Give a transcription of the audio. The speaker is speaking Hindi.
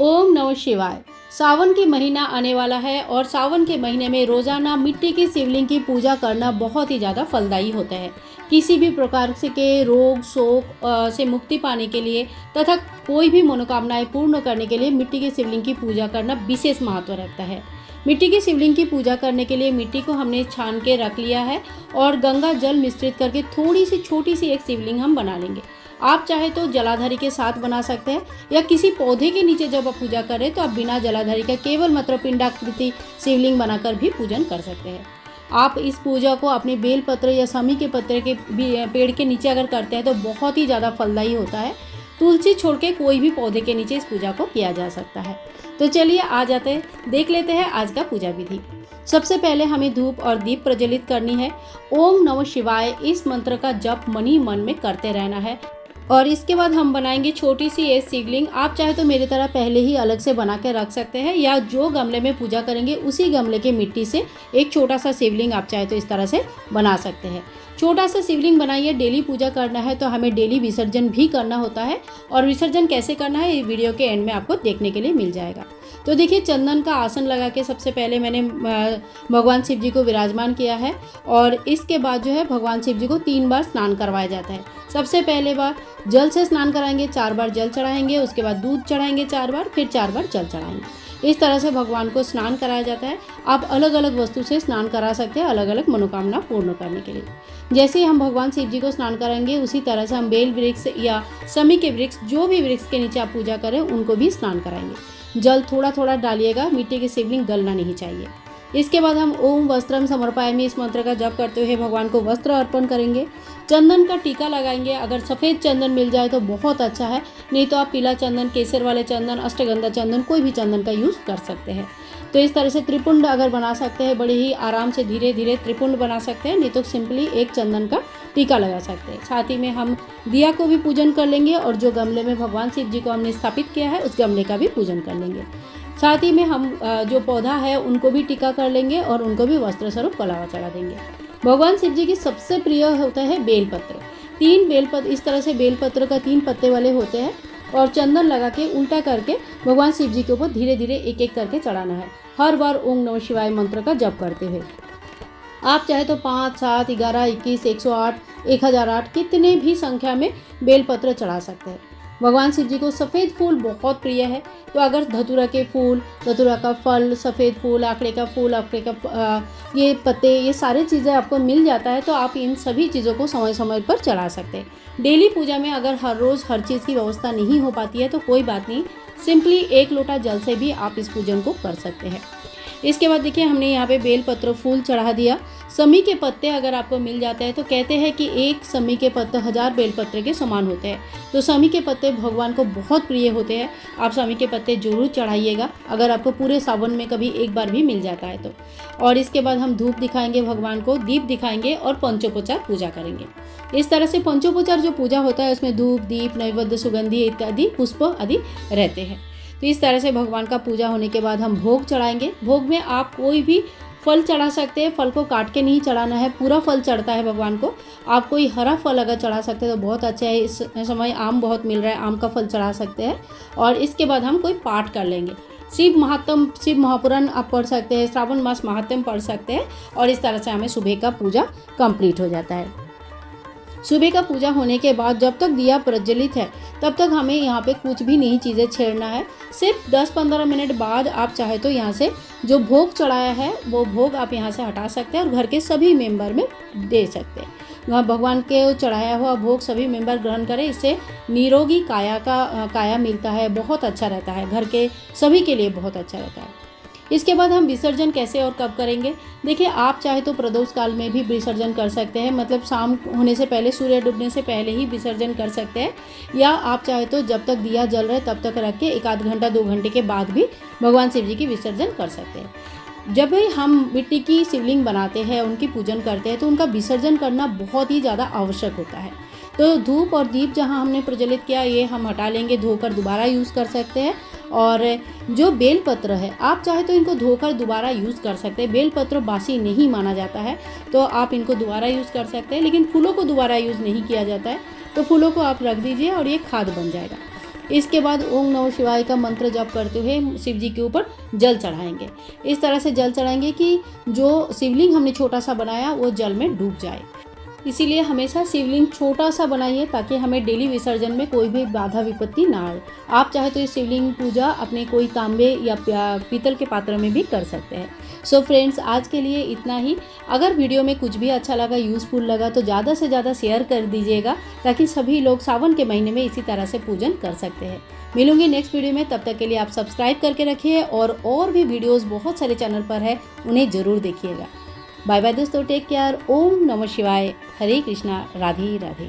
ओम नमः शिवाय। सावन के महीना आने वाला है और सावन के महीने में रोजाना मिट्टी की शिवलिंग की पूजा करना बहुत ही ज़्यादा फलदायी होता है। किसी भी प्रकार से के रोग शोक से मुक्ति पाने के लिए तथा कोई भी मनोकामनाएं पूर्ण करने के लिए मिट्टी की शिवलिंग की पूजा करना विशेष महत्व रखता है। मिट्टी की शिवलिंग की पूजा करने के लिए मिट्टी को हमने छान के रख लिया है और गंगा जल मिश्रित करके थोड़ी सी छोटी सी एक शिवलिंग हम बना लेंगे। आप चाहे तो जलाधारी के साथ बना सकते हैं या किसी पौधे के नीचे जब आप पूजा करें तो आप बिना जलाधारी का केवल मात्र पिंडाकृति शिवलिंग बनाकर भी पूजन कर सकते हैं। आप इस पूजा को अपने बेलपत्र या समी के पत्रे के पेड़ के नीचे अगर करते हैं तो बहुत ही ज़्यादा फलदायी होता है। तुलसी छोड़ के कोई भी पौधे के नीचे इस पूजा को किया जा सकता है। तो चलिए आ जाते हैं, देख लेते हैं आज का पूजा विधि। सबसे पहले हमें धूप और दीप प्रज्वलित करनी है। ओम नमः शिवाय इस मंत्र का जप मन ही मन में करते रहना है और इसके बाद हम बनाएंगे छोटी सी ये शिवलिंग। आप चाहे तो मेरी तरह पहले ही अलग से बना के रख सकते हैं या जो गमले में पूजा करेंगे उसी गमले के मिट्टी से एक छोटा सा शिवलिंग आप चाहे तो इस तरह से बना सकते हैं। छोटा सा शिवलिंग बनाइए। डेली पूजा करना है तो हमें डेली विसर्जन भी करना होता है और विसर्जन कैसे करना है ये वीडियो के एंड में आपको देखने के लिए मिल जाएगा। तो देखिए, चंदन का आसन लगा के सबसे पहले मैंने भगवान शिव जी को विराजमान किया है और इसके बाद जो है भगवान शिव जी को 3 बार स्नान करवाया जाता है। सबसे पहले बार जल से स्नान कराएंगे, 4 बार जल चढ़ाएंगे, उसके बाद दूध चढ़ाएंगे 4 बार, फिर 4 बार जल चढ़ाएंगे। इस तरह से भगवान को स्नान कराया जाता है। आप अलग अलग वस्तु से स्नान करा सकते हैं अलग अलग मनोकामना पूर्ण करने के लिए। जैसे ही हम भगवान शिव जी को स्नान कराएंगे उसी तरह से हम बेल वृक्ष या समी के वृक्ष, जो भी वृक्ष के नीचे आप पूजा करें उनको भी स्नान कराएंगे। जल थोड़ा थोड़ा डालिएगा, मिट्टी की शिवलिंग गलना नहीं चाहिए। इसके बाद हम ओम वस्त्रम समर्पयामि इस मंत्र का जप करते हुए भगवान को वस्त्र अर्पण करेंगे। चंदन का टीका लगाएंगे। अगर सफ़ेद चंदन मिल जाए तो बहुत अच्छा है, नहीं तो आप पीला चंदन, केसर वाले चंदन, अष्टगंधा चंदन, कोई भी चंदन का यूज़ कर सकते हैं। तो इस तरह से त्रिपुंड अगर बना सकते हैं, बड़े ही आराम से धीरे धीरे त्रिपुंड बना सकते हैं, नहीं तो सिंपली एक चंदन का टीका लगा सकते हैं। साथ ही में हम दिया को भी पूजन कर लेंगे और जो गमले में भगवान शिव जी को हमने स्थापित किया है उस गमले का भी पूजन कर लेंगे। साथ ही में हम जो पौधा है उनको भी टीका कर लेंगे और उनको भी वस्त्र स्वरूप कलावा चढ़ा देंगे। भगवान शिव जी की सबसे प्रिय होता है बेलपत्र। 3 बेलपत्र, इस तरह से बेलपत्र का 3 पत्ते वाले होते हैं और चंदन लगा के उल्टा करके भगवान शिव जी के ऊपर धीरे धीरे एक एक करके चढ़ाना है, हर बार ओम नमः शिवाय मंत्र का जप करते हुए। आप चाहे तो 5, 7, 11, 21, 108, 1008 कितने भी संख्या में बेलपत्र चढ़ा सकते हैं। भगवान शिव जी को सफ़ेद फूल बहुत प्रिय है, तो अगर धतूरा के फूल, धतूरा का फल, सफ़ेद फूल, आंकड़े का फूल, आंकड़े का ये पत्ते, ये सारी चीज़ें आपको मिल जाता है तो आप इन सभी चीज़ों को समय समय पर चढ़ा सकते हैं। डेली पूजा में अगर हर रोज़ हर चीज़ की व्यवस्था नहीं हो पाती है तो कोई बात नहीं, सिंपली 1 लोटा जल से भी आप इस पूजन को कर सकते हैं। इसके बाद देखिए, हमने यहाँ पे बेलपत्र फूल चढ़ा दिया। समी के पत्ते अगर आपको मिल जाते हैं तो कहते हैं कि एक समी के पत्ते 1000 बेलपत्र के समान होते हैं। तो समी के पत्ते भगवान को बहुत प्रिय होते हैं। आप समी के पत्ते जरूर चढ़ाइएगा अगर आपको पूरे सावन में कभी एक बार भी मिल जाता है तो। और इसके बाद हम धूप दिखाएंगे भगवान को, दीप दिखाएंगे और पंचोपचार पूजा करेंगे। इस तरह से पंचोपचार जो पूजा होता है उसमें धूप, दीप, नैवेद्य, सुगंधी इत्यादि पुष्प आदि रहते हैं। तो इस तरह से भगवान का पूजा होने के बाद हम भोग चढ़ाएंगे। भोग में आप कोई भी फल चढ़ा सकते हैं। फल को काट के नहीं चढ़ाना है, पूरा फल चढ़ता है भगवान को। आप कोई हरा फल अगर चढ़ा सकते हैं तो बहुत अच्छा है। इस समय आम बहुत मिल रहा है, आम का फल चढ़ा सकते हैं। और इसके बाद हम कोई पाठ कर लेंगे। शिव महात्म, शिव महापुराण आप पढ़ सकते हैं, श्रावण मास महात्म पढ़ सकते हैं और इस तरह से हमें सुबह का पूजा कंप्लीट हो जाता है। सुबह का पूजा होने के बाद जब तक दिया प्रज्वलित है तब तक हमें यहाँ पे कुछ भी नहीं चीज़ें छेड़ना है। सिर्फ 10-15 मिनट बाद आप चाहे तो यहाँ से जो भोग चढ़ाया है वो भोग आप यहाँ से हटा सकते हैं और घर के सभी मेंबर में दे सकते हैं। वहाँ भगवान के चढ़ाया हुआ भोग सभी मेंबर ग्रहण करें। इससे निरोगी काया मिलता है, बहुत अच्छा रहता है, घर के सभी के लिए बहुत अच्छा रहता है। इसके बाद हम विसर्जन कैसे और कब करेंगे, देखिए, आप चाहे तो प्रदोष काल में भी विसर्जन कर सकते हैं, मतलब शाम होने से पहले, सूर्य डूबने से पहले ही विसर्जन कर सकते हैं। या आप चाहे तो जब तक दिया जल रहा है तब तक रख के 1 आध घंटा 2 घंटे के बाद भी भगवान शिव जी की विसर्जन कर सकते हैं। जब भी हम मिट्टी की शिवलिंग बनाते हैं, उनकी पूजन करते हैं तो उनका विसर्जन करना बहुत ही ज़्यादा आवश्यक होता है। तो धूप और दीप जहाँ हमने प्रज्वलित किया ये हम हटा लेंगे, धोकर दोबारा यूज़ कर सकते हैं। और जो बेलपत्र है आप चाहे तो इनको धोकर दोबारा यूज़ कर सकते हैं। बेलपत्र बासी नहीं माना जाता है तो आप इनको दोबारा यूज़ कर सकते हैं, लेकिन फूलों को दोबारा यूज़ नहीं किया जाता है। तो फूलों को आप रख दीजिए और ये खाद बन जाएगा। इसके बाद ओम नमः शिवाय का मंत्र जप करते हुए शिव जी के ऊपर जल चढ़ाएंगे। इस तरह से जल चढ़ाएंगे कि जो शिवलिंग हमने छोटा सा बनाया वो जल में डूब जाए। इसीलिए हमेशा शिवलिंग छोटा सा बनाइए ताकि हमें डेली विसर्जन में कोई भी बाधा विपत्ति ना आए। आप चाहे तो इस शिवलिंग पूजा अपने कोई तांबे या पीतल के पात्र में भी कर सकते हैं। सो फ्रेंड्स, आज के लिए इतना ही। अगर वीडियो में कुछ भी अच्छा लगा, यूज़फुल लगा तो ज़्यादा से ज़्यादा शेयर कर दीजिएगा ताकि सभी लोग सावन के महीने में इसी तरह से पूजन कर सकते हैं। मिलूंगी नेक्स्ट वीडियो में, तब तक के लिए आप सब्सक्राइब करके रखिए और भी वीडियोज़ बहुत सारे चैनल पर है, उन्हें ज़रूर देखिएगा। बाय बाय दोस्तों, टेक केयर। ओम नमः शिवाय। हरे कृष्णा। राधे राधे।